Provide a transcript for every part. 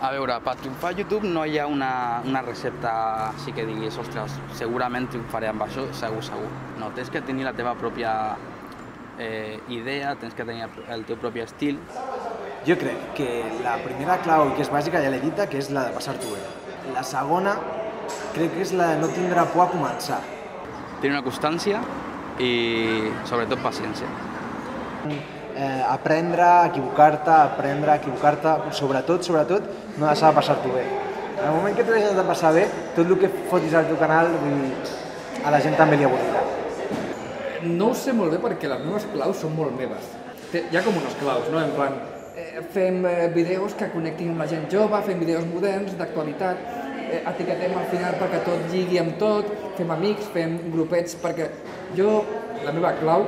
A veure, per triomfar a YouTube no hi ha una recepta així que diguis, ostres, segurament triomfaré amb això, segur. No, tens que tenir la teva pròpia idea, tens que tenir el teu propi estil. Jo crec que la primera clau, que és bàsica, ja l'he dita, que és la de passar-t'ho bé. La segona, crec que és la de no tindre por a començar. Tenir una constància i, sobretot, paciència. Aprendre a equivocar-te, sobretot, no deixar de passar-t'ho bé. En el moment que t'ho deixes de passar bé, tot el que fotis al teu canal, a la gent també li avorrirà. No ho sé molt bé perquè les meves claus són molt meves. Hi ha com unes claus, no? En plan, fem vídeos que connectin amb la gent jove, fem vídeos moderns, d'actualitat, etiquetem al final perquè tot lligui amb tot, fem amics, fem grupets, perquè la meva clau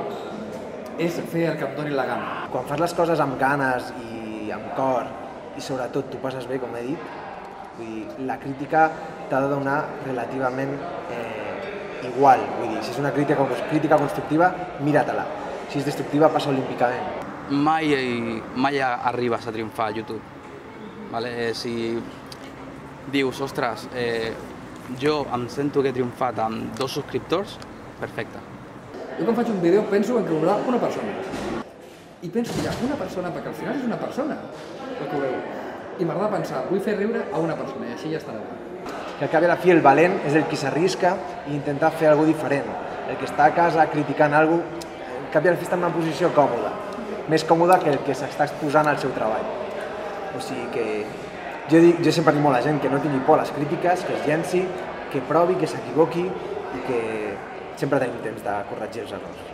és fer el que em doni la gana. Quan fas les coses amb ganes i amb cor, i sobretot t'ho passes bé, com he dit, la crítica t'ha de donar relativament igual. Vull dir, si és una crítica constructiva, mira-te-la. Si és destructiva, passa olímpicament. Mai arribes a triomfar a YouTube. Si dius, ostres, jo em sento que he triomfat amb 2 subscriptors, perfecte. Jo quan faig un vídeo penso en que ho veurà una persona. I penso que hi ha una persona, perquè al final és una persona el que ho veu. I m'agrada pensar, vull fer riure a una persona i així ja estarà bé. Que al cap i a la fi el valent és el qui s'arrisca i intentar fer alguna cosa diferent. El que està a casa criticant alguna cosa, al cap i a la fi està en una posició còmoda. Més còmoda que el que s'està exposant al seu treball. O sigui que jo sempre dic molt a la gent que no tingui por a les crítiques, que es llenci, que provi, que s'equivoqui i que sempre tenim temps de corregir els errors.